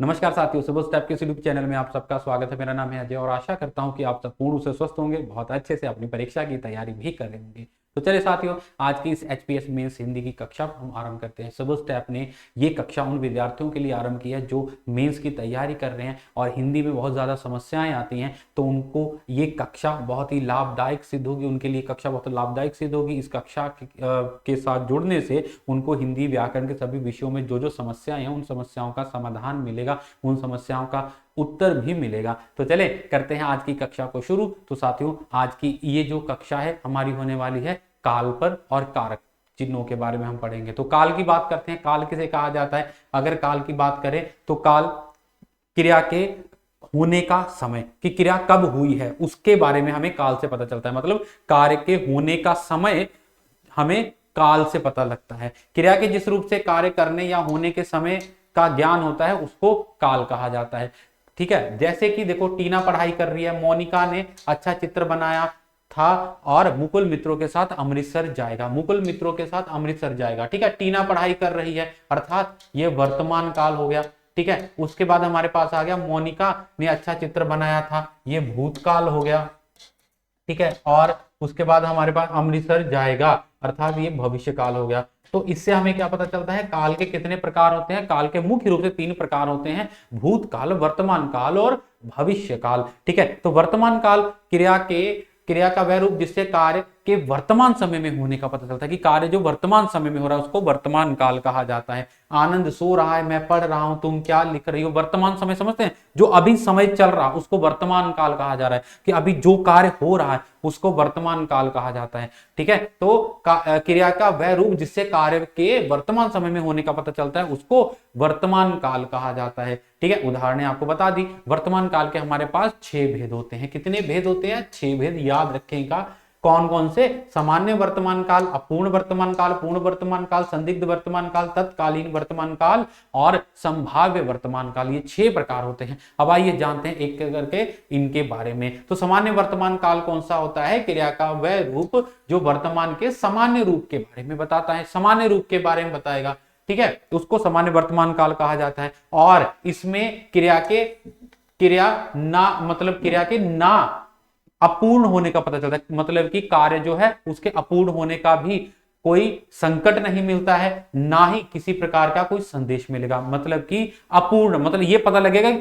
नमस्कार साथियों, सुबह स्टेप के यूट्यूब चैनल में आप सबका स्वागत है। मेरा नाम है अजय और आशा करता हूं कि आप सब पूर्ण रूप से स्वस्थ होंगे, बहुत अच्छे से अपनी परीक्षा की तैयारी भी कर रहे होंगे। तो चलिए साथियों, आज की इस एचपीएस मेंस हिंदी की कक्षा हम आरंभ करते हैं। सुबह स्टेप ने ये कक्षा उन विद्यार्थियों के लिए आरंभ की है जो मेंस की तैयारी कर रहे हैं और हिंदी में बहुत ज़्यादा समस्याएं आती हैं, तो उनको ये कक्षा बहुत ही लाभदायक सिद्ध होगी। उनके लिए कक्षा बहुत लाभदायक सिद्ध होगी। इस कक्षा के साथ जुड़ने से उनको हिंदी व्याकरण के सभी विषयों में जो जो समस्याएं हैं, उन समस्याओं का समाधान मिलेगा, उन समस्याओं का उत्तर भी मिलेगा। तो चले करते हैं आज की कक्षा को शुरू। तो साथियों, आज की ये जो कक्षा है हमारी होने वाली है काल पर और कारक चिन्हों के बारे में हम पढ़ेंगे। तो काल की बात करते हैं। काल किसे कहा जाता है? अगर काल की बात करें तो काल क्रिया के होने का समय, कि क्रिया कब हुई है उसके बारे में हमें काल से पता चलता है। मतलब कार्य के होने का समय हमें काल से पता लगता है। क्रिया के जिस रूप से कार्य करने या होने के समय का ज्ञान होता है उसको काल कहा जाता है। ठीक है, जैसे कि देखो, टीना पढ़ाई कर रही है, मोनिका ने अच्छा चित्र बनाया था और मुकुल मित्रों के साथ अमृतसर जाएगा। मुकुल मित्रों के साथ अमृतसर जाएगा। ठीक है, टीना पढ़ाई कर रही है, अर्थात ये वर्तमान काल हो गया। ठीक है, उसके बाद हमारे पास आ गया मोनिका ने अच्छा चित्र बनाया था, ये भूतकाल हो गया। ठीक है, और उसके बाद हमारे पास अमृतसर जाएगा, अर्थात ये भविष्य काल हो गया। तो इससे हमें क्या पता चलता है? काल के कितने प्रकार होते हैं? काल के मुख्य रूप से 3 प्रकार होते हैं: भूतकाल, वर्तमान काल और भविष्य काल। ठीक है, तो वर्तमान काल क्रिया का वह रूप जिससे कार्य के वर्तमान समय में होने का पता चलता है, कि कार्य जो वर्तमान समय में हो रहा है उसको वर्तमान काल कहा जाता है। आनंद सो रहा है, मैं पढ़ रहा हूं, तुम क्या लिख रही हो। वर्तमान समय समझते हैं, जो अभी समय चल रहा है उसको वर्तमान काल कहा जा रहा है, कि अभी जो कार्य हो रहा है उसको वर्तमान काल कहा जाता है। ठीक है, तो क्रिया का वह रूप जिससे कार्य के वर्तमान समय में होने का पता चलता है उसको वर्तमान काल कहा जाता है। ठीक है, उदाहरण आपको बता दी। वर्तमान काल के हमारे पास 6 भेद होते हैं। कितने भेद होते हैं? 6 भेद। याद रखेगा कौन कौन से? सामान्य वर्तमान काल, अपूर्ण वर्तमान काल, पूर्ण वर्तमान काल, संदिग्ध वर्तमान काल, तत्कालीन वर्तमान काल और संभाव्य वर्तमान काल। ये 6 प्रकार होते हैं। अब आइए जानते हैं एक एक करके इनके बारे में। तो सामान्य वर्तमान काल कौन सा होता है? क्रिया का वह रूप जो वर्तमान के सामान्य रूप के बारे में बताता है, सामान्य रूप के बारे में बताएगा। ठीक है, उसको सामान्य वर्तमान काल कहा जाता है। और इसमें क्रिया के ना अपूर्ण होने का पता चलता है। मतलब कि कार्य जो है उसके अपूर्ण होने का भी कोई संकट नहीं मिलता है, ना ही किसी प्रकार का कोई संदेश मिलेगा। मतलब कि अपूर्ण, मतलब ये पता लगेगा कि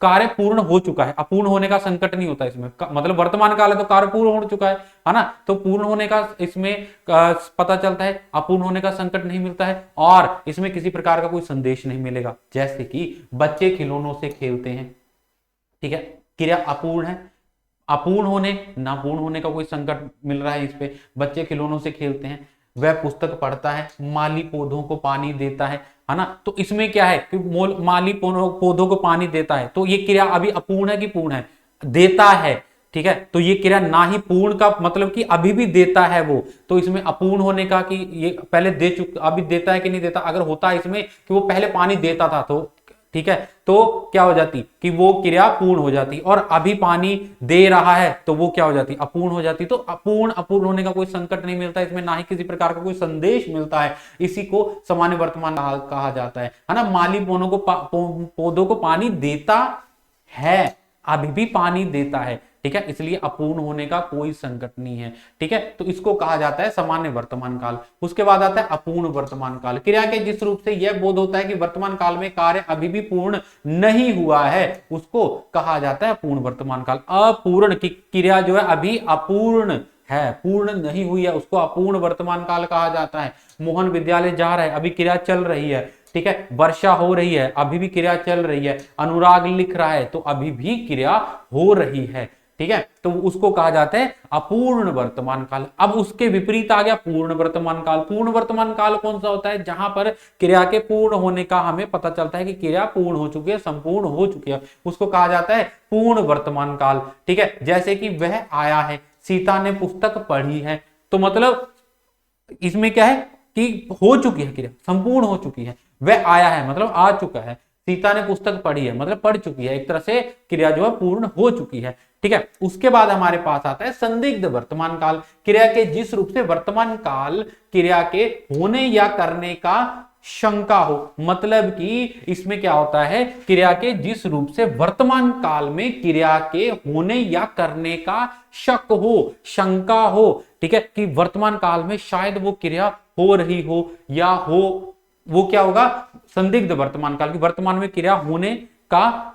कार्य पूर्ण हो चुका है, अपूर्ण होने का संकट नहीं होता इसमें। मतलब वर्तमान काल है तो कार्य पूर्ण हो चुका है ना, तो पूर्ण होने का इसमें पता चलता है, अपूर्ण होने का संकट नहीं मिलता है और इसमें किसी प्रकार का कोई संदेश नहीं मिलेगा। जैसे कि बच्चे खिलौनों से खेलते हैं। ठीक है, क्रिया अपूर्ण है, अपूर्ण होने ना पूर्ण होने का कोई संकट मिल रहा है इस पे। बच्चे खिलौनों से खेलते हैं, वह पुस्तक पढ़ता है, माली पौधों को पानी देता है ना। तो इसमें क्या है कि माली पौधों को पानी देता है, तो ये क्रिया अभी अपूर्ण है कि पूर्ण है? देता है। ठीक है, तो ये क्रिया ना ही पूर्ण का मतलब कि अभी भी देता है वो, तो इसमें अपूर्ण होने का कि ये पहले दे चुका, अभी देता है कि नहीं देता। अगर होता है इसमें कि वो पहले पानी देता था तो ठीक है, तो क्या हो जाती कि वो क्रिया पूर्ण हो जाती, और अभी पानी दे रहा है तो वो क्या हो जाती? अपूर्ण हो जाती। तो अपूर्ण होने का कोई संकट नहीं मिलता इसमें, ना ही किसी प्रकार का कोई संदेश मिलता है। इसी को सामान्य वर्तमान काल कहा जाता है ना। माली पौधों को पानी देता है, अभी भी पानी देता है। ठीक है, इसलिए अपूर्ण होने का कोई संकट नहीं है। ठीक है, तो इसको कहा जाता है सामान्य वर्तमान काल। उसके बाद आता है अपूर्ण वर्तमान काल। क्रिया के जिस रूप से यह बोध होता है कि वर्तमान काल में कार्य अभी भी पूर्ण नहीं हुआ है उसको कहा जाता है अपूर्ण वर्तमान काल। अपूर्ण की क्रिया जो है अभी अपूर्ण है, पूर्ण नहीं हुई है, उसको अपूर्ण वर्तमान काल कहा जाता है। मोहन विद्यालय जा रहा है, अभी क्रिया चल रही है। ठीक है, वर्षा हो रही है, अभी भी क्रिया चल रही है। अनुराग लिख रहा है तो अभी भी क्रिया हो रही है। ठीक है, तो उसको कहा जाता है अपूर्ण वर्तमान काल। अब उसके विपरीत आ गया पूर्ण वर्तमान काल। पूर्ण वर्तमान काल कौन सा होता है? जहां पर क्रिया के पूर्ण होने का हमें पता चलता है कि क्रिया पूर्ण हो चुकी है, संपूर्ण हो चुकी है, उसको कहा जाता है पूर्ण वर्तमान काल। ठीक है, जैसे कि वह आया है, सीता ने पुस्तक पढ़ी है, तो मतलब इसमें क्या है कि हो चुकी है क्रिया, संपूर्ण हो चुकी है। वह आया है मतलब आ चुका है, सीता ने पुस्तक पढ़ी है मतलब पढ़ चुकी है, एक तरह से क्रिया जो है पूर्ण हो चुकी है। ठीक है, उसके बाद हमारे पास आता है संदिग्ध वर्तमान काल। क्रिया के जिस रूप से वर्तमान काल क्रिया के होने या करने का शंका हो। मतलब कि इसमें क्या होता है, क्रिया के जिस रूप से वर्तमान काल में क्रिया के होने या करने का शक हो, शंका हो, ठीक है, कि वर्तमान काल में शायद वो क्रिया हो रही हो या हो, वो क्या होगा, संदिग्ध वर्तमान काल की, वर्तमान में क्रिया होने का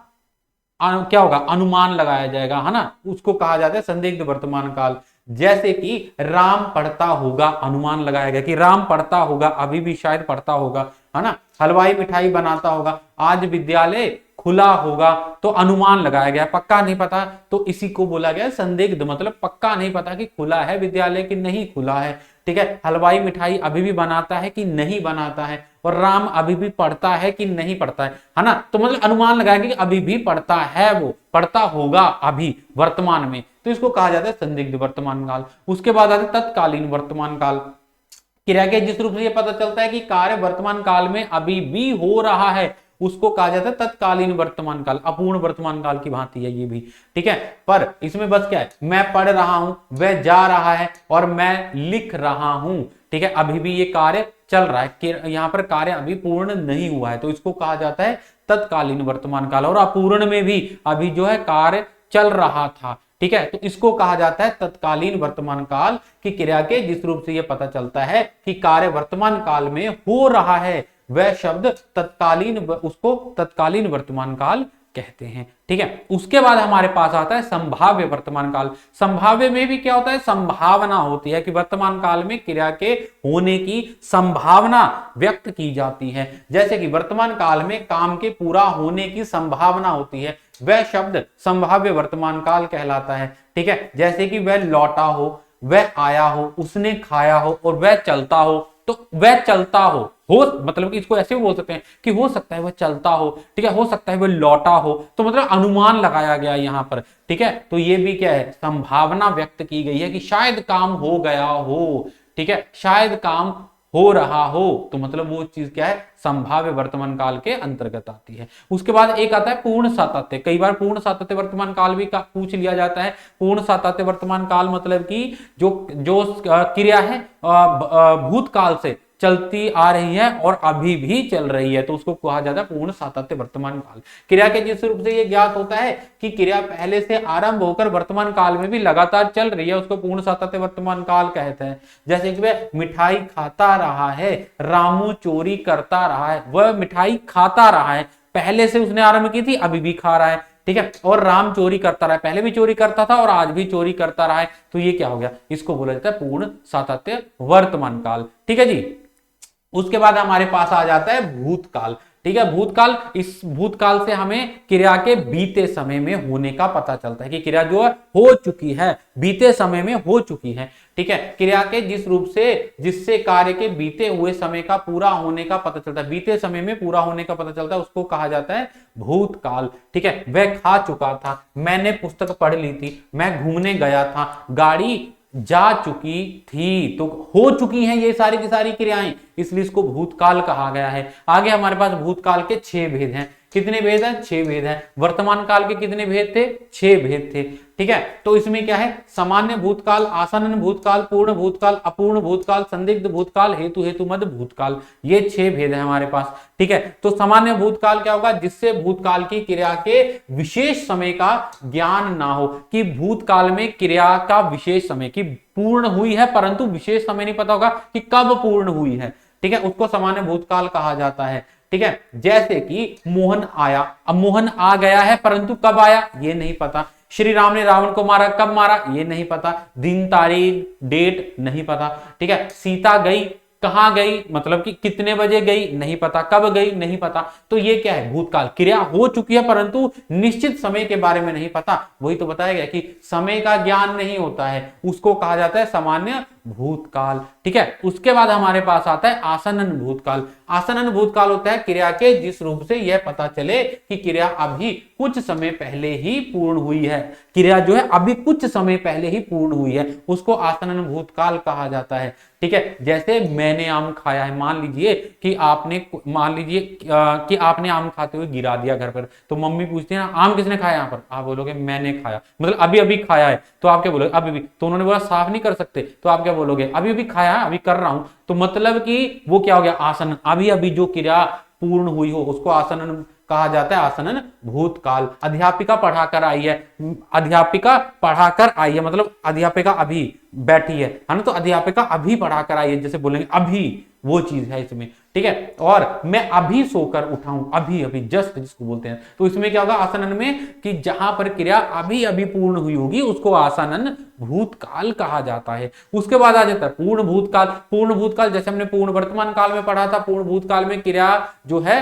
क्या होगा, अनुमान लगाया जाएगा, है ना, उसको कहा जाता है संदिग्ध वर्तमान काल। जैसे कि राम पढ़ता होगा, अनुमान लगाया गया कि राम पढ़ता होगा, अभी भी शायद पढ़ता होगा, है ना, हलवाई मिठाई बनाता होगा, आज विद्यालय खुला होगा, तो अनुमान लगाया गया, पक्का नहीं पता, तो इसी को बोला गया संदिग्ध, मतलब पक्का नहीं पता कि खुला है विद्यालय कि नहीं खुला है, ठीक है, हलवाई मिठाई अभी भी बनाता है कि नहीं बनाता है, और राम अभी भी पढ़ता है कि नहीं पढ़ता है ना, तो मतलब अनुमान लगाएंगे कि अभी भी पढ़ता है, वो पढ़ता होगा अभी वर्तमान में, तो इसको कहा जाता है संदिग्ध वर्तमान काल। उसके बाद आता है तत्कालीन वर्तमान काल। क्रिया के जिस रूप से यह पता चलता है कि कार्य वर्तमान काल में अभी भी हो रहा है, उसको कहा जाता है तत्कालीन वर्तमान काल। अपूर्ण वर्तमान काल की भांति है ये भी, ठीक है, पर इसमें बस क्या है, मैं पढ़ रहा हूं, वह जा रहा है और मैं लिख रहा हूं, ठीक है, अभी भी ये कार्य चल रहा है, यहां पर कार्य अभी पूर्ण नहीं हुआ है, तो इसको कहा जाता है तत्कालीन वर्तमान काल। और अपूर्ण में भी अभी जो है कार्य चल रहा था, ठीक है, तो इसको कहा जाता है तत्कालीन वर्तमान काल। की क्रिया के जिस रूप से यह पता चलता है कि कार्य वर्तमान काल में हो रहा है, वह शब्द तत्कालीन, उसको तत्कालीन वर्तमान काल कहते हैं, ठीक है। उसके बाद हमारे पास आता है संभाव्य वर्तमान काल। संभाव्य में भी क्या होता है, संभावना होती है कि वर्तमान काल में क्रिया के होने की संभावना व्यक्त की जाती है। जैसे कि वर्तमान काल में काम के पूरा होने की संभावना होती है, वह शब्द संभाव्य वर्तमान काल कहलाता है, ठीक है। जैसे कि वह लौटा हो, वह आया हो, उसने खाया हो और वह चलता हो, तो वह चलता हो मतलब कि इसको ऐसे भी बोल सकते हैं कि हो सकता है वह चलता हो, ठीक है, हो सकता है वह लौटा हो, तो मतलब अनुमान लगाया गया यहां पर, ठीक है, तो ये भी क्या है, संभावना व्यक्त की गई है कि शायद काम हो गया हो, ठीक है, शायद काम हो रहा हो, तो मतलब वो चीज क्या है, संभाव्य वर्तमान काल के अंतर्गत आती है। उसके बाद एक आता है पूर्ण सातत्य। कई बार पूर्ण सातत्य वर्तमान काल भी पूछ लिया जाता है। पूर्ण सातत्य वर्तमान काल मतलब कि जो जो क्रिया है भूतकाल से चलती आ रही है और अभी भी चल रही है, तो उसको कहा जाता है पूर्ण सातत्य वर्तमान काल। क्रिया के जिस रूप से यह ज्ञात होता है कि क्रिया पहले से आरंभ होकर वर्तमान काल में भी लगातार चल रही है, उसको पूर्ण सातत्य वर्तमान काल कहते हैं। जैसे कि वह मिठाई खाता रहा है, रामू चोरी करता रहा है, वह मिठाई खाता रहा है, पहले से उसने आरंभ की थी, अभी भी खा रहा है, ठीक है, और राम चोरी करता रहा है, पहले भी चोरी करता था और आज भी चोरी करता रहा है, तो ये क्या हो गया, इसको बोला जाता है पूर्ण सातत्य वर्तमान काल, ठीक है जी। उसके बाद हमारे पास आ जाता है भूतकाल, ठीक है। भूतकाल, इस भूतकाल से हमें क्रिया के बीते समय में होने का पता चलता है कि क्रिया जो है हो चुकी है, बीते समय में हो चुकी है, ठीक है। क्रिया के जिस रूप से जिससे कार्य के बीते हुए समय का पूरा होने का पता चलता है, बीते समय में पूरा होने का पता चलता है, उसको कहा जाता है भूतकाल, ठीक है। वह खा चुका था, मैंने पुस्तक पढ़ ली थी, मैं घूमने गया था, गाड़ी जा चुकी थी, तो हो चुकी हैं ये सारी की सारी क्रियाएं, इसलिए इसको भूतकाल कहा गया है। आगे हमारे पास भूतकाल के 6 भेद हैं। कितने भेद हैं, 6 भेद हैं। वर्तमान काल के कितने भेद थे, 6 भेद थे, ठीक है। तो इसमें क्या है, सामान्य भूतकाल, आसन्न भूतकाल, पूर्ण भूतकाल, अपूर्ण भूतकाल, संदिग्ध भूतकाल, हेतु हेतु मद भूतकाल, ये 6 भेद है हमारे पास, ठीक है। तो सामान्य भूतकाल क्या होगा, जिससे भूतकाल की क्रिया के विशेष समय का ज्ञान ना हो, कि भूतकाल में क्रिया का विशेष समय की पूर्ण हुई है परंतु विशेष समय नहीं पता होगा कि कब पूर्ण हुई है, ठीक है, उसको सामान्य भूतकाल कहा जाता है, ठीक है। जैसे कि मोहन आया, अब मोहन आ गया है परंतु कब आया ये नहीं पता। श्री राम ने रावण को मारा, कब मारा ये नहीं पता, दिन तारीख डेट नहीं पता, ठीक है। सीता गई, कहां गई मतलब कि कितने बजे गई नहीं पता, कब गई नहीं पता, तो ये क्या है, भूतकाल, क्रिया हो चुकी है परंतु निश्चित समय के बारे में नहीं पता, वही तो बताया गया कि समय का ज्ञान नहीं होता है, उसको कहा जाता है सामान्य भूतकाल, ठीक है। उसके बाद हमारे पास आता है आसन्न भूतकाल। आसन्न भूतकाल होता है क्रिया के जिस रूप से यह पता चले कि क्रिया अभी कुछ समय पहले ही पूर्ण हुई है, क्रिया जो है अभी कुछ समय पहले ही पूर्ण हुई है, उसको आसन्न भूतकाल कहा जाता है, ठीक है। जैसे मैंने आम खाया है, मान लीजिए कि आपने आम खाते हुए गिरा दिया घर पर, तो मम्मी पूछती है ना आम किसने खाया, यहाँ पर आप बोलोगे मैंने खाया, मतलब अभी अभी खाया है, तो आप क्या बोलोगे अभी भी, तो उन्होंने बोला साफ नहीं कर सकते, तो आप क्या क्या बोलोगे, अभी अभी खाया, अभी कर रहा हूं, तो मतलब कि वो क्या हो गया, आसनन। अभी अभी जो क्रिया पूर्ण हुई हो उसको आसनन कहा जाता है, आसनन भूतकाल। अध्यापिका पढ़ाकर आई है, अध्यापिका पढ़ाकर आई है मतलब अध्यापिका अभी बैठी है ना, तो अध्यापिका अभी पढ़ाकर आई है, जैसे बोलेंगे अभी, वो चीज है इसमें, ठीक है। और मैं अभी सोकर उठा हूं, अभी अभी जस्ट जिसको बोलते हैं, तो इसमें क्या होगा आसनन में, कि जहां पर क्रिया अभी अभी पूर्ण हुई होगी उसको आसनन भूतकाल कहा जाता है। उसके बाद आ जाता है पूर्ण भूतकाल। पूर्ण भूतकाल जैसे हमने पूर्ण वर्तमान काल में पढ़ा था, पूर्ण भूतकाल में क्रिया जो है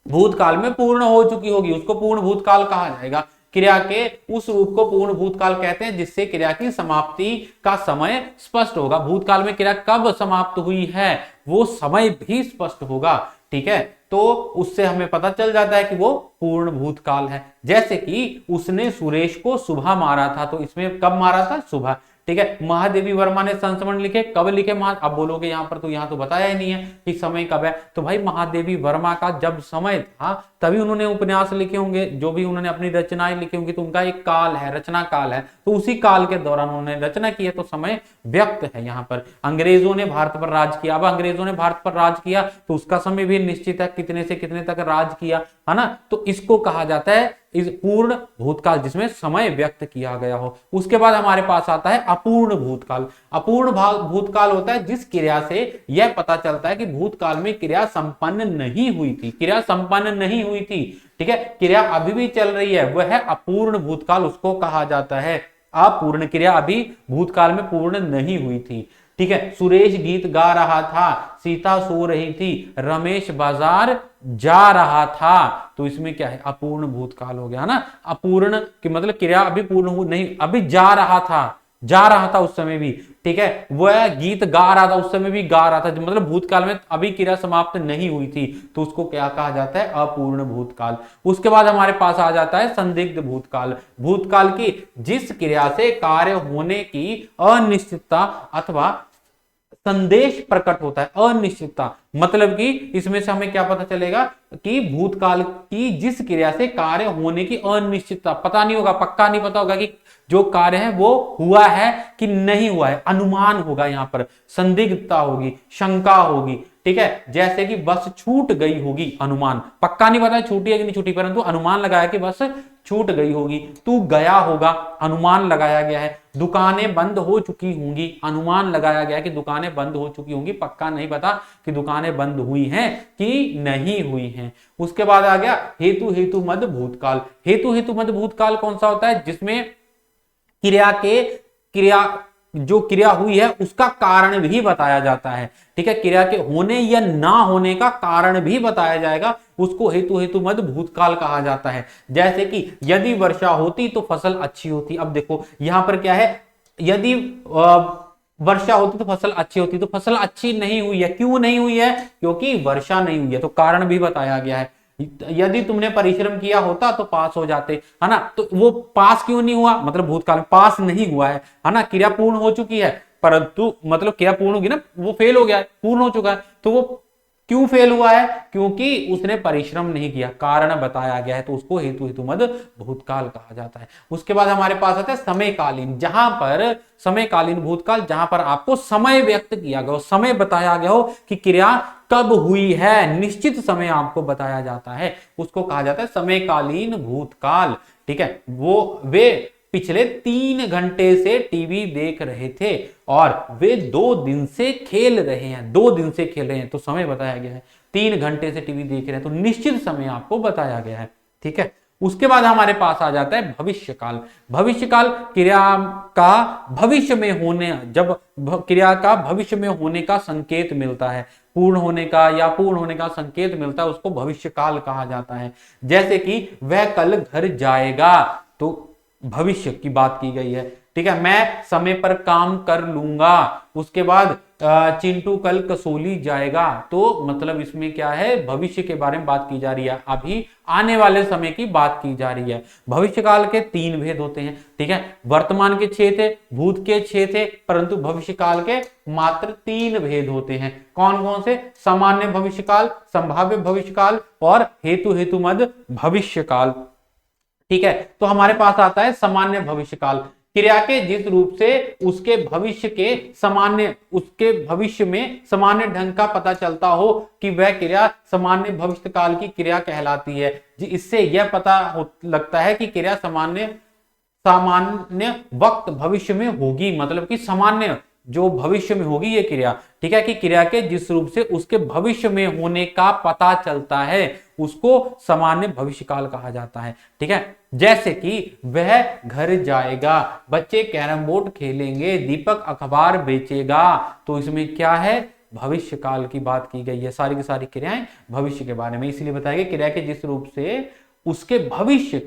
भूतकाल में पूर्ण हो चुकी होगी, उसको पूर्ण भूतकाल कहा जाएगा। क्रिया के उस रूप को पूर्ण भूतकाल कहते हैं जिससे क्रिया की समाप्ति का समय स्पष्ट होगा। भूतकाल में क्रिया कब समाप्त हुई है वो समय भी स्पष्ट होगा, ठीक है। तो उससे हमें पता चल जाता है कि वो पूर्ण भूतकाल है। जैसे कि उसने सुरेश को सुबह मारा था, तो इसमें कब मारा था, सुबह, ठीक है। महादेवी वर्मा ने संस्मरण लिखे, कब लिखे, अब बोलोगे यहां पर, तो यहां तो बताया ही नहीं है कि समय कब है, तो भाई महादेवी वर्मा का जब समय था तभी उन्होंने उपन्यास लिखे होंगे, जो भी उन्होंने अपनी रचनाएं लिखी होंगी, तो उनका एक काल है, रचना काल है, तो उसी काल के दौरान उन्होंने रचना की है, तो समय व्यक्त है यहाँ पर। अंग्रेजों ने भारत पर राज किया, अब अंग्रेजों ने भारत पर राज किया तो उसका समय भी निश्चित है, कितने से कितने तक राज किया, है ना, तो इसको कहा जाता है इस पूर्ण भूतकाल जिसमें समय व्यक्त किया गया हो। उसके बाद हमारे पास आता है अपूर्ण भूतकाल। अपूर्ण भूतकाल होता है जिस क्रिया से यह पता चलता है कि भूतकाल में क्रिया संपन्न नहीं हुई थी, क्रिया संपन्न नहीं हुई थी, ठीक है, क्रिया अभी भी चल रही है, वह है अपूर्ण भूतकाल, उसको कहा जाता है। अपूर्ण क्रिया अभी भूतकाल में पूर्ण नहीं हुई थी, ठीक है। सुरेश गीत गा रहा था, सीता सो रही थी, रमेश बाजार जा रहा था, तो इसमें क्या है, अपूर्ण भूतकाल हो गया ना। अपूर्ण कि मतलब क्रिया अभी पूर्ण हुई नहीं, अभी जा रहा था उस समय भी, ठीक है। वह गीत गा रहा था, उस समय भी गा रहा था, मतलब भूतकाल में अभी क्रिया समाप्त नहीं हुई थी, तो उसको क्या कहा जाता है, अपूर्ण भूतकाल। उसके बाद हमारे पास आ जाता है संदिग्ध भूतकाल। भूतकाल की जिस क्रिया से कार्य होने की अनिश्चितता अथवा संदेश प्रकट होता है, अनिश्चितता, मतलब कि इसमें से हमें क्या पता चलेगा कि भूतकाल की जिस क्रिया से कार्य होने की अनिश्चितता, पता नहीं होगा, पक्का नहीं पता होगा कि जो कार्य है वो हुआ है कि नहीं हुआ है, अनुमान होगा, यहां पर संदिग्धता होगी, शंका होगी, ठीक है। जैसे कि बस छूट गई होगी, अनुमान, पक्का नहीं पता छूटी है कि नहीं छूटी, परंतु अनुमान लगाया कि बस छूट गई होगी। तू गया होगा, अनुमान लगाया गया है। दुकानें बंद हो चुकी होंगी, अनुमान लगाया गया कि दुकानें बंद हो चुकी होंगी, पक्का नहीं पता कि दुकानें बंद हुई हैं कि नहीं हुई हैं। उसके बाद आ गया हेतु हेतु मद भूतकाल। हेतु हेतु मद भूतकाल कौन सा होता है, जिसमें क्रिया जो क्रिया हुई है उसका कारण भी बताया जाता है, ठीक है, क्रिया के होने या ना होने का कारण भी बताया जाएगा, उसको हेतु हेतु मद भूतकाल कहा जाता है। जैसे कि यदि वर्षा होती तो फसल अच्छी होती। अब देखो यहां पर क्या है, यदि वर्षा होती तो फसल अच्छी होती, तो फसल अच्छी नहीं हुई है, क्यों नहीं हुई है, क्योंकि वर्षा नहीं हुई है, तो कारण भी बताया गया है। यदि तुमने परिश्रम किया होता तो पास हो जाते, है ना, तो वो पास क्यों नहीं हुआ, मतलब भूतकाल में पास नहीं हुआ है ना, क्रिया पूर्ण हो चुकी है, परंतु मतलब क्रिया पूर्ण होगी ना, वो फेल हो गया है, पूर्ण हो चुका है, तो वो क्यों फेल हुआ है, क्योंकि उसने परिश्रम नहीं किया, कारण बताया गया है, तो उसको हेतु हेतु मद भूतकाल कहा जाता है। उसके बाद हमारे पास आता है समयकालीन, जहां पर समयकालीन भूतकाल, जहां पर आपको समय व्यक्त किया गया हो, समय बताया गया हो कि क्रिया कब हुई है, निश्चित समय आपको बताया जाता है, उसको कहा जाता है समयकालीन भूतकाल, ठीक है। वे पिछले 3 घंटे से टीवी देख रहे थे और वे 2 दिन से खेल रहे हैं, 2 दिन से खेल रहे हैं, तो समय बताया गया है। 3 घंटे से टीवी देख रहे हैं, तो निश्चित समय आपको बताया गया है, ठीक है। उसके बाद हमारे पास आ जाता है भविष्यकाल। भविष्यकाल क्रिया का भविष्य में होने, जब क्रिया का भविष्य में होने का संकेत मिलता है, पूर्ण होने का या पूर्ण होने का संकेत मिलता है, उसको भविष्यकाल कहा जाता है। जैसे कि वह कल घर जाएगा, तो भविष्य की बात की गई है, ठीक है। मैं समय पर काम कर लूंगा, उसके बाद चिंटू कल कसोली जाएगा, तो मतलब इसमें क्या है, भविष्य के बारे में बात की जा रही है, अभी आने वाले समय की बात की जा रही है। भविष्यकाल के 3 भेद होते हैं, ठीक है, वर्तमान के 6 थे, भूत के 6 थे, परंतु भविष्यकाल के मात्र 3 भेद होते हैं। कौन कौन से, सामान्य भविष्यकाल, संभाव्य भविष्यकाल और हेतु हेतु मद भविष्यकाल, ठीक है। तो हमारे पास आता है सामान्य भविष्यकाल। क्रिया के जिस रूप से उसके भविष्य में सामान्य ढंग का पता चलता हो कि वह क्रिया सामान्य भविष्य काल की क्रिया कहलाती है। इससे यह पता लगता है कि क्रिया सामान्य वक्त भविष्य में होगी, मतलब कि सामान्य जो भविष्य में होगी ये क्रिया, ठीक है, कि क्रिया के जिस रूप से उसके भविष्य में होने का पता चलता है उसको सामान्य भविष्यकाल कहा जाता है। ठीक है, जैसे कि वह घर जाएगा, बच्चे कैरम बोर्ड खेलेंगे, दीपक अखबार बेचेगा, तो इसमें क्या है, भविष्य काल की बात की गई है। सारी की सारी क्रियाएं भविष्य के बारे में, इसलिए बताया गया क्रिया के जिस रूप से उसके भविष्य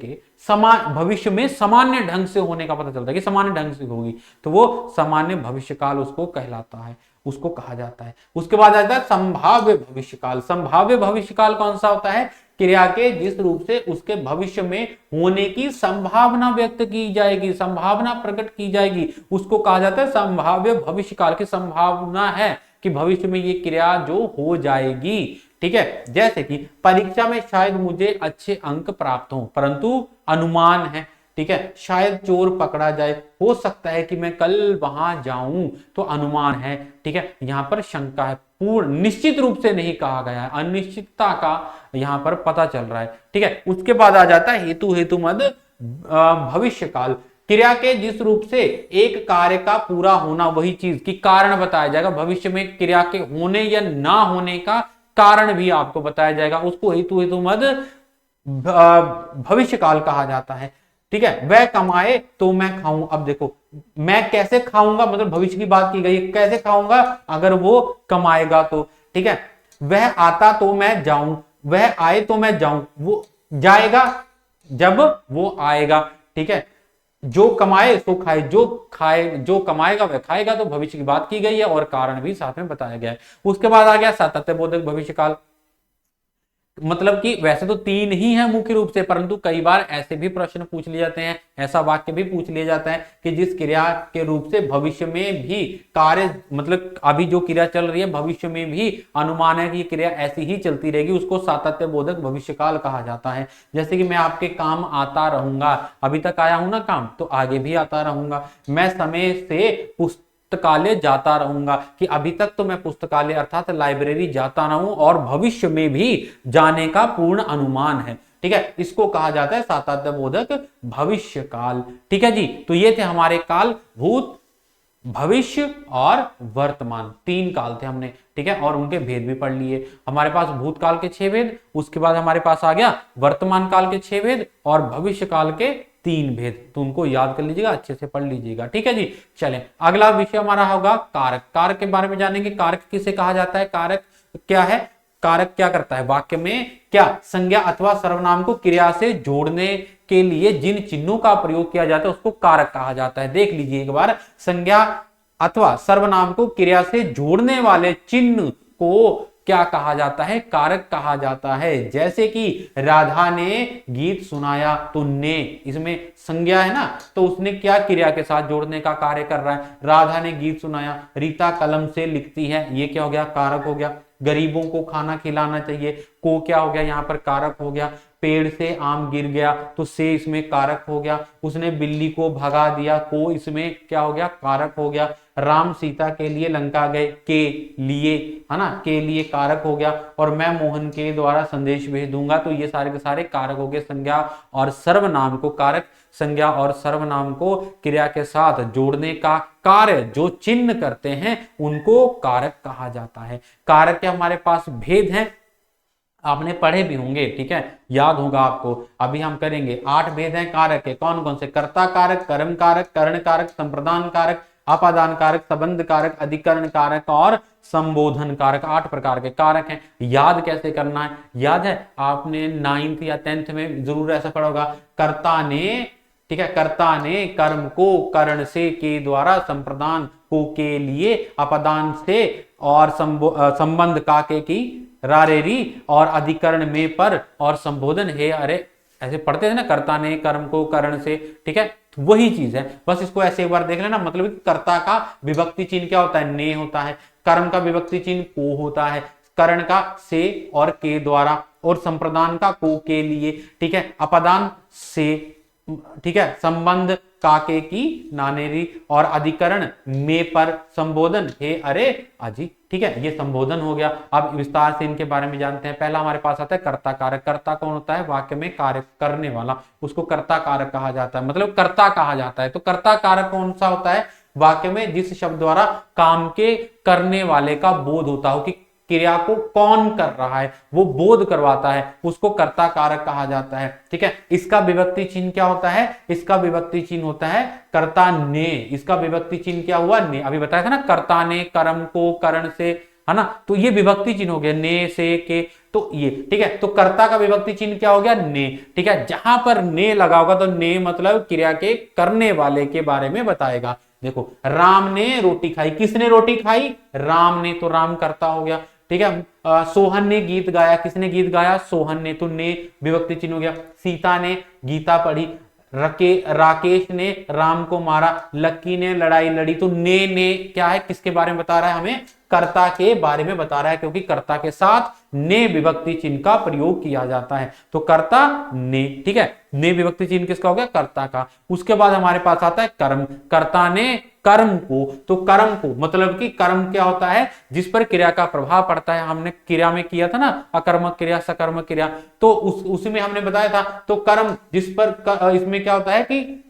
में सामान्य ढंग से होने का पता चलता है कि सामान्य ढंग से होगी, तो वो सामान्य भविष्यकाल उसको कहलाता है, उसको कहा जाता है। उसके बाद आता है संभाव्य भविष्यकाल। संभाव्य भविष्यकाल कौन सा होता है, क्रिया के जिस रूप से उसके भविष्य में होने की संभावना व्यक्त की जाएगी, संभावना प्रकट की जाएगी, उसको कहा जाता है संभाव्य भविष्यकाल। की संभावना है कि भविष्य में ये क्रिया जो हो जाएगी। ठीक है, जैसे कि परीक्षा में शायद मुझे अच्छे अंक प्राप्त हो, परंतु अनुमान है। ठीक है, शायद चोर पकड़ा जाए, हो सकता है कि मैं कल वहां जाऊं, तो अनुमान है। ठीक है, यहां पर शंका है, पूर्ण निश्चित रूप से नहीं कहा गया है, अनिश्चितता का यहां पर पता चल रहा है। ठीक है, उसके बाद आ जाता है हेतु मद भविष्य काल। क्रिया के जिस रूप से एक कार्य का पूरा होना, वही चीज की कारण बताया जाएगा, भविष्य में क्रिया के होने या ना होने का कारण भी आपको बताया जाएगा, उसको हेतु मद भविष्य काल कहा जाता है। ठीक है, वह कमाए तो मैं खाऊं। अब देखो, मैं कैसे खाऊंगा, मतलब भविष्य की बात की गई, कैसे खाऊंगा, अगर वो कमाएगा तो। ठीक है, वह आता तो मैं जाऊं, वह आए तो मैं जाऊं, वो जाएगा जब वो आएगा। ठीक है, जो कमाए सो खाए, जो कमाएगा वह खाएगा, तो भविष्य की बात की गई है और कारण भी साथ में बताया गया है। उसके बाद आ गया सातत्य बोधक भविष्य काल। मतलब कि वैसे तो तीन ही है मुख्य रूप से, परंतु कई बार ऐसे भी प्रश्न पूछ लिए जाते हैं, ऐसा वाक्य भी पूछ लिया जाता है कि जिस क्रिया के रूप से भविष्य में भी कार्य, मतलब अभी जो क्रिया चल रही है भविष्य में भी अनुमान है कि ये क्रिया ऐसी ही चलती रहेगी, उसको सातत्य बोधक भविष्यकाल कहा जाता है। जैसे कि मैं आपके काम आता रहूंगा, अभी तक आया हूं ना काम, तो आगे भी आता रहूंगा। मैं समय से पुस्तकालय जाता रहूंगा, कि अभी तक तो मैं पुस्तकालय अर्थात लाइब्रेरी जाता रहूं और भविष्य में भी जाने का पूर्ण अनुमान है। ठीक है, इसको कहा जाता है सातत्य बोधक भविष्य काल। ठीक है जी, तो ये थे हमारे काल, भूत, भविष्य और वर्तमान, तीन काल थे हमने। ठीक है, और उनके भेद भी पढ़ लिए। हमारे पास भूतकाल के 6 भेद, उसके बाद हमारे पास आ गया वर्तमान काल के 6 भेद और भविष्य काल के 3 भेद, तो उनको याद कर लीजिएगा, अच्छे से पढ़ लीजिएगा। ठीक है जी, चलें अगला विषय हमारा होगा कारक। कारक के बारे में जानेंगे, कारक किसे कहा जाता है, कारक क्या है, कारक क्या करता है, वाक्य में क्या संज्ञा अथवा सर्वनाम को क्रिया से जोड़ने के लिए जिन चिन्हों का प्रयोग किया जाता है उसको कारक कहा जाता है। देख लीजिए एक बार, संज्ञा अथवा सर्वनाम को क्रिया से जोड़ने वाले चिन्ह को क्या कहा जाता है, कारक कहा जाता है। जैसे कि राधा ने गीत सुनाया, तो ने इसमें संज्ञा है ना, तो उसने क्या क्रिया के साथ जोड़ने का कार्य कर रहा है, राधा ने गीत सुनाया, रीता कलम से लिखती है, ये क्या हो गया, कारक हो गया। गरीबों को खाना खिलाना चाहिए, को क्या हो गया, यहाँ पर कारक हो गया। पेड़ से आम गिर गया, तो से इसमें कारक हो गया। उसने बिल्ली को भगा दिया, को इसमें क्या हो गया, कारक हो गया। राम सीता के लिए लंका गए, के लिए, है ना, के लिए कारक हो गया। और मैं मोहन के द्वारा संदेश भेज दूंगा, तो ये सारे के सारे कारक हो गए। संज्ञा और सर्वनाम को कारक, संज्ञा और सर्वनाम को क्रिया के साथ जोड़ने का कार्य जो चिन्ह करते हैं उनको कारक कहा जाता है। कारक के हमारे पास भेद हैं, आपने पढ़े भी होंगे, ठीक है, याद होगा आपको। अभी हम करेंगे, 8 भेद हैं कारक के, कौन कौन से, कर्ता कारक, कर्म कारक, कर्ण कारक, संप्रदान कारक, अपादान कारक, संबंध कारक, अधिकरण कारक और संबोधन कारक। 8 प्रकार के कारक हैं। याद कैसे करना है, याद है आपने 9th या 10th में जरूर ऐसा पढ़ा होगा, कर्ता ने, ठीक है, कर्ता ने कर्म को कर्ण से के द्वारा, संप्रदान को के लिए, अपदान से और संबंध का के की रारेरी और अधिकरण में पर और संबोधन है, अरे ऐसे पढ़ते थे ना, कर्ता ने कर्म को कर्ण से, ठीक है, तो वही चीज है। बस इसको ऐसे एक बार देख लेना, मतलब कि कर्ता का विभक्ति चिन्ह क्या होता है, ने होता है। कर्म का विभक्ति चिन्ह को होता है। कर्ण का से और के द्वारा, और संप्रदान का को के लिए, ठीक है। अपदान से ठीक है, संबंध काके की नानेरी, और अधिकरण में पर संबोधन हे अरे अजी। ठीक है, ये संबोधन हो गया। अब विस्तार से इनके बारे में जानते हैं। पहला हमारे पास आता है कर्ता कारक। कर्ता कौन होता है? वाक्य में कार्य करने वाला, उसको कर्ता कारक कहा जाता है, मतलब कर्ता कहा जाता है। तो कर्ता कारक कौन सा होता है? वाक्य में जिस शब्द द्वारा काम के करने वाले का बोध होता हो कि क्रिया को कौन कर रहा है, वो बोध करवाता है, उसको कर्ता कारक कहा जाता है। ठीक है, इसका विभक्ति चिन्ह क्या होता है? इसका विभक्ति चिन्ह होता है कर्ता ने। इसका विभक्ति चिन्ह क्या हुआ? ने। अभी बताया था ना, कर्ता ने कर्म को करण से, है ना, तो ये विभक्ति चिन्ह हो गया, ने से के, तो ये। ठीक है, तो कर्ता का विभक्ति चिन्ह क्या हो गया? ने। ठीक है, जहां पर ने लगा होगा तो ने मतलब क्रिया के करने वाले के बारे में बताएगा। देखो, राम ने रोटी खाई, किसने रोटी खाई? राम ने, तो राम कर्ता हो गया। ठीक है, सोहन ने गीत गाया, किसने गीत गाया? सोहन ने, तो ने विभक्ति चिन्ह हो गया। सीता ने गीता पढ़ी, राकेश ने राम को मारा, लक्की ने लड़ाई लड़ी, तो ने क्या है? किसके बारे में बता रहा है? हमें कर्ता के बारे में बता रहा है, क्योंकि कर्ता के साथ ने विभक्ति चिन्ह का प्रयोग किया जाता है। तो कर्ता ने। ठीक है, ने विभक्ति चिन्ह किसका हो गया? कर्ता का। उसके बाद हमारे पास आता है कर्म। कर्ता ने कर्म को, तो कर्म को मतलब कि कर्म क्या होता है? जिस पर क्रिया का प्रभाव पड़ता है। हमने क्रिया में किया था ना, अकर्मक क्रिया, सकर्मक क्रिया, तो उसमें हमने बताया था। तो कर्म जिस पर, इसमें क्या होता है कि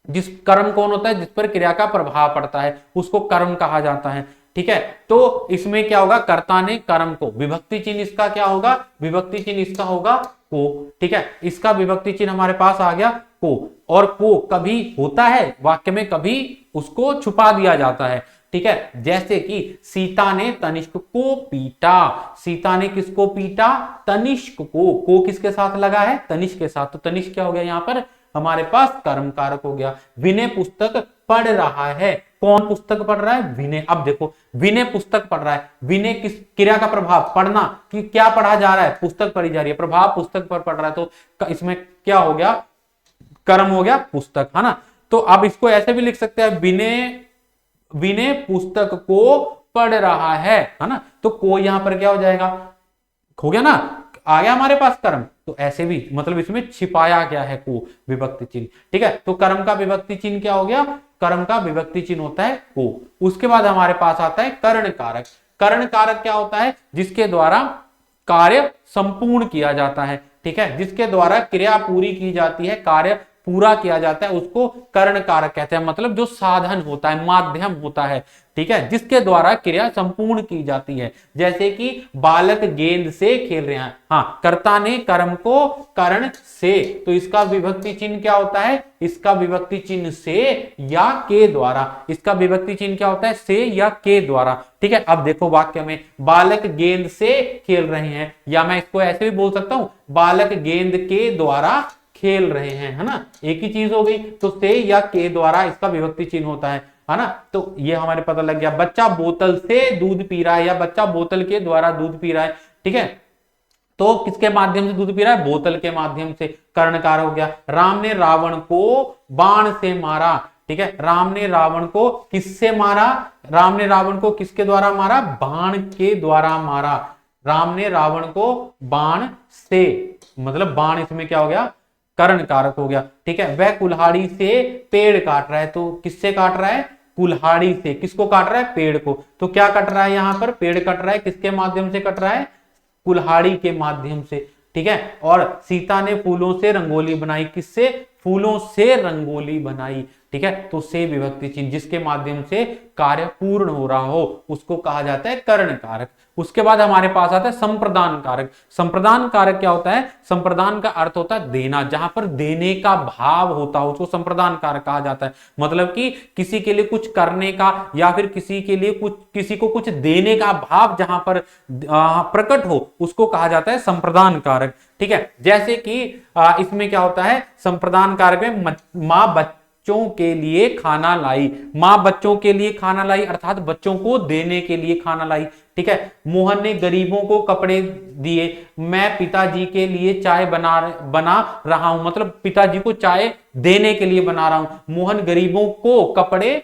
जिस कर्म कौन होता है? जिस पर क्रिया का प्रभाव पड़ता है, उसको कर्म कहा जाता है। ठीक है, तो इसमें क्या होगा? कर्ता ने कर्म को, विभक्ति चिन्ह इसका क्या होगा? विभक्ति चिन्ह इसका होगा को। ठीक है, इसका विभक्ति चिन्ह हमारे पास आ गया को। और को कभी होता है वाक्य में, कभी उसको छुपा दिया जाता है। ठीक है, जैसे कि सीता ने तनिष्क को पीटा। सीता ने किसको पीटा? तनिष्क को किसके साथ लगा है? तनिष्क के साथ, तो तनिष्क क्या हो गया? यहां पर हमारे पास कर्म कारक हो गया। विनय पुस्तक पढ़ रहा है, कौन पुस्तक पढ़ रहा है? विनय। अब देखो, विनय पुस्तक पढ़ रहा है, विनय किस क्रिया का प्रभाव? पढ़ना, कि क्या पढ़ा जा रहा है? पुस्तक पढ़ी जा रही है, प्रभाव पुस्तक पर पड़ रहा है, तो इसमें क्या हो गया? कर्म हो गया पुस्तक, है ना। तो अब इसको ऐसे भी लिख सकते हैं, विनय पुस्तक को पढ़ रहा है ना, तो को यहां पर क्या हो जाएगा? हो गया ना, आ गया हमारे पास कर्म। तो ऐसे भी मतलब इसमें छिपाया गया है को विभक्ति चिन्ह। ठीक है, तो कर्म का विभक्ति चिन्ह क्या हो गया? कर्म का विभक्ति चिन्ह होता है को। उसके बाद हमारे पास आता है कर्ण कारक। कर्ण कारक क्या होता है? जिसके द्वारा कार्य संपूर्ण किया जाता है। ठीक है, जिसके द्वारा क्रिया पूरी की जाती है, कार्य पूरा किया जाता है, उसको कर्ण कारक कहते हैं। मतलब जो साधन होता है, माध्यम होता है। ठीक है, जिसके द्वारा क्रिया संपूर्ण की जाती है। जैसे कि बालक गेंद से खेल रहे हैं, हाँ, कर्ता ने कर्म को कर्ण से, तो इसका विभक्ति चिन्ह क्या होता है? इसका विभक्ति चिन्ह से या के द्वारा। इसका विभक्ति चिन्ह क्या होता है? से या के द्वारा। ठीक है, अब देखो वाक्य में बालक गेंद से खेल रहे हैं, या मैं इसको ऐसे भी बोल सकता हूं, बालक गेंद के द्वारा खेल रहे हैं, है ना, एक ही चीज हो गई। तो से या के द्वारा इसका विभक्ति चिन्ह होता है ना। तो ये हमारे पता लग गया। बच्चा बोतल से दूध पी रहा है, या बच्चा बोतल के द्वारा दूध पी रहा है। ठीक है, तो किसके माध्यम से दूध पी रहा है? बोतल के माध्यम से, कर्णकार हो गया। राम ने रावण को बाण से मारा। ठीक है, राम ने रावण को किससे मारा? राम ने रावण को किसके द्वारा मारा? बाण के द्वारा मारा। राम ने रावण को बाण से, मतलब बाण इसमें क्या हो गया? कर्ण कारक हो गया। ठीक है, वह कुल्हाड़ी से पेड़ काट रहा है, तो किससे काट रहा है? कुल्हाड़ी से। किसको काट रहा है? पेड़ को। तो क्या कट रहा है यहां पर? पेड़ कट रहा है, किसके माध्यम से कट रहा है? कुल्हाड़ी के माध्यम से। ठीक है, और सीता ने फूलों से रंगोली बनाई, किससे? फूलों से रंगोली बनाई। ठीक है, तो से विभक्ति चिन्ह जिसके माध्यम से कार्य पूर्ण हो रहा हो, उसको कहा जाता है कर्ण कारक। उसके बाद हमारे पास आता है संप्रदान कारक। संप्रदान कारक क्या होता है? संप्रदान का अर्थ होता है देना, जहां पर देने का भाव होता हो उसको संप्रदान कारक कहा जाता है। मतलब कि किसी के लिए कुछ करने का, या फिर किसी के लिए कुछ, किसी को कुछ देने का भाव जहां पर प्रकट हो, उसको कहा जाता है संप्रदान कारक। ठीक है, जैसे कि इसमें क्या होता है? संप्रदान कारक में मां बच्चों के लिए खाना लाई, मां बच्चों के लिए खाना लाई, अर्थात बच्चों को देने के लिए खाना लाई। ठीक है, मोहन ने गरीबों को कपड़े दिए, मैं पिताजी के लिए चाय बना रहा हूं, मतलब पिताजी को चाय देने के लिए बना रहा हूं। मोहन गरीबों को कपड़े,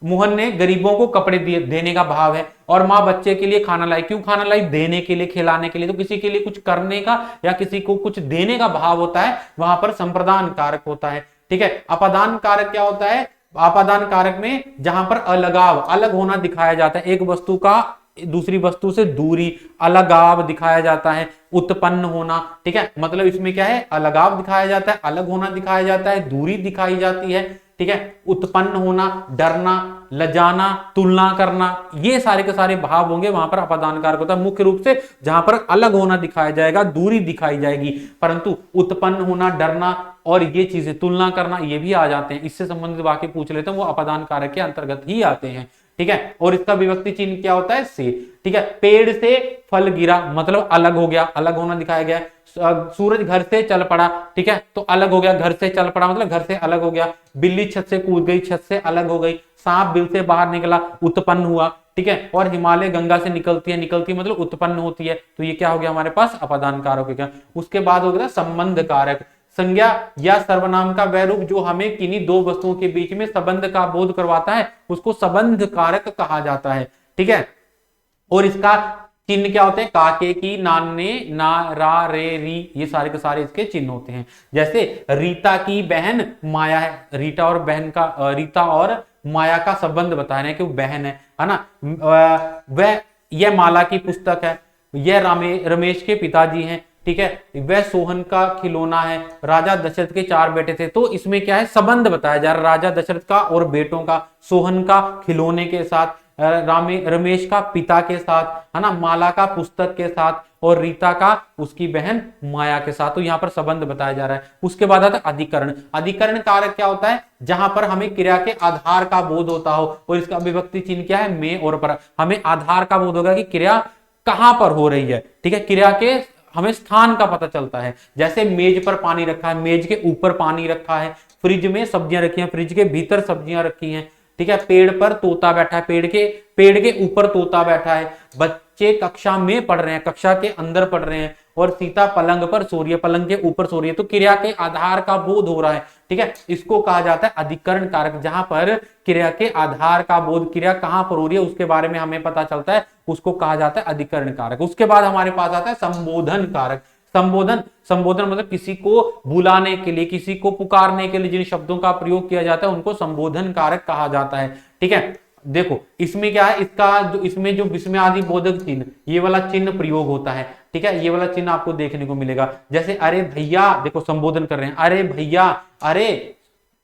मोहन ने गरीबों को कपड़े दिए, देने का भाव है। और माँ बच्चे के लिए खाना लाई, क्यों खाना लाई? देने के लिए, खिलाने के लिए। तो किसी के लिए कुछ करने का या किसी को कुछ देने का भाव होता है, वहां पर संप्रदान कारक होता है। ठीक है। अपादान कारक क्या होता है? अपादान कारक में जहां पर अलगाव, अलग होना दिखाया जाता है, एक वस्तु का दूसरी वस्तु से दूरी, अलगाव दिखाया जाता है, उत्पन्न होना, ठीक है। मतलब इसमें क्या है? अलगाव दिखाया जाता है, अलग होना दिखाया जाता है, दूरी दिखाई जाती है, ठीक है। उत्पन्न होना, डरना, लजाना, तुलना करना, ये सारे के सारे भाव होंगे, वहां पर अपादान कारक होता है। मुख्य रूप से जहां पर अलग होना दिखाया जाएगा, दूरी दिखाई जाएगी, परंतु उत्पन्न होना, डरना और ये चीजें, तुलना करना, ये भी आ जाते हैं। इससे संबंधित वाक्य पूछ लेते हैं, वो अपादान कारक के अंतर्गत ही आते हैं, ठीक है। और इसका विभक्ति चिन्ह क्या होता है? से, ठीक है। पेड़ से फल गिरा, मतलब अलग हो गया, अलग होना दिखाया गया। सूरज घर से चल पड़ा, ठीक है, तो अलग हो गया, घर से चल पड़ा मतलब घर से अलग हो गया। बिल्ली छत से कूद गई, छत से अलग हो गई। सांप बिल से बाहर निकला, उत्पन्न हुआ, ठीक है। और हिमालय गंगा से निकलती है, निकलती मतलब उत्पन्न होती है, तो ये क्या हो गया हमारे पास? अपादान कारक हो गया। उसके बाद हो गया संबंध कारक। संज्ञा या सर्वनाम का वह रूप जो हमें किन्हीं दो वस्तुओं के बीच में संबंध का बोध करवाता है, उसको संबंध कारक कहा जाता है, ठीक है। और इसका चिन्ह क्या होते हैं? काके की, नाने, ना, रा, रे, री, ये सारे के सारे इसके चिन्ह होते हैं। जैसे रीता की बहन माया है, रीता और बहन का, रीता और माया का संबंध बता रहे हैं कि वो बहन है ना। वह, यह माला की पुस्तक है, यह रमेश के पिताजी हैं, ठीक है। वह सोहन का खिलौना है, राजा दशरथ के 4 बेटे थे। तो इसमें क्या है? संबंध बताया जा रहा है, राजा दशरथ का और बेटों का, सोहन का खिलौने के साथ, रमेश का पिता के साथ, है ना, माला का पुस्तक के साथ, और रीता का उसकी बहन माया के साथ। तो यहां पर संबंध बताया जा रहा है। उसके बाद आता है अधिकरण। अधिकरण कारक क्या होता है? जहां पर हमें क्रिया के आधार का बोध होता हो, और इसका विभक्ति चिन्ह क्या है? में और पर। हमें आधार का बोध होगा कि क्रिया कहां पर हो रही है, ठीक है। क्रिया के हमें स्थान का पता चलता है। जैसे मेज पर पानी रखा है, मेज के ऊपर पानी रखा है। फ्रिज में सब्जियां रखी हैं, फ्रिज के भीतर सब्जियां रखी हैं, ठीक है। पेड़ पर तोता बैठा है, पेड़ के ऊपर तोता बैठा है। बच्चे कक्षा में पढ़ रहे हैं, कक्षा के अंदर पढ़ रहे हैं। और सीता पलंग पर सो रही है, पलंग के ऊपर सो रही है। तो क्रिया के आधार का बोध हो रहा है, ठीक है। इसको कहा जाता है अधिकरण कारक। जहां पर क्रिया के आधार का बोध, क्रिया कहां पर हो रही है उसके बारे में हमें पता चलता है, उसको कहा जाता है अधिकरण कारक। उसके बाद हमारे पास आता है संबोधन कारक। संबोधन मतलब किसी को बुलाने के लिए, किसी को पुकारने के लिए जिन शब्दों का प्रयोग किया जाता है उनको संबोधन कारक कहा जाता है, ठीक है। देखो इसमें क्या है, इसका जो इसमें जो विस्मय आदि बोधक चिन्ह, ये वाला चिन्ह प्रयोग होता है, ठीक है। ये वाला चिन्ह आपको देखने को मिलेगा। जैसे अरे भैया, देखो संबोधन कर रहे हैं, अरे भैया, अरे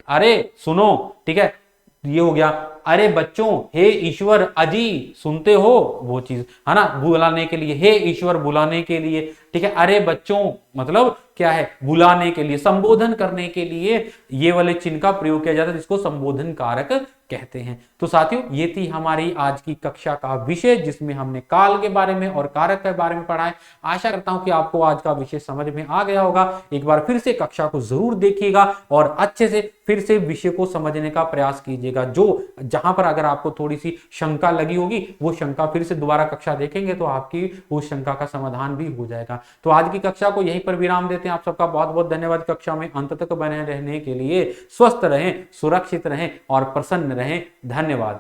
अरे सुनो, ठीक है, ये हो गया। अरे बच्चों, हे ईश्वर, अजी सुनते हो, वो चीज है ना, बुलाने के लिए, हे ईश्वर बुलाने के लिए, ठीक है। अरे बच्चों मतलब क्या है? बुलाने के लिए, संबोधन करने के लिए ये वाले चिन्ह का प्रयोग किया जाता है, जिसको संबोधन कारक कहते हैं। तो साथियों, ये थी हमारी आज की कक्षा का विषय, जिसमें हमने काल के बारे में और कारक के बारे में पढ़ा है। आशा करता हूं कि आपको आज का विषय समझ में आ गया होगा। एक बार फिर से कक्षा को जरूर देखिएगा और अच्छे से फिर से विषय को समझने का प्रयास कीजिएगा। जहां पर अगर आपको थोड़ी सी शंका लगी होगी, वो शंका फिर से दोबारा कक्षा देखेंगे तो आपकी उस शंका का समाधान भी हो जाएगा। तो आज की कक्षा को यहीं पर विराम देते हैं। आप सबका बहुत बहुत धन्यवाद कक्षा में अंत तक बने रहने के लिए। स्वस्थ रहें, सुरक्षित रहें और प्रसन्न रहें। धन्यवाद।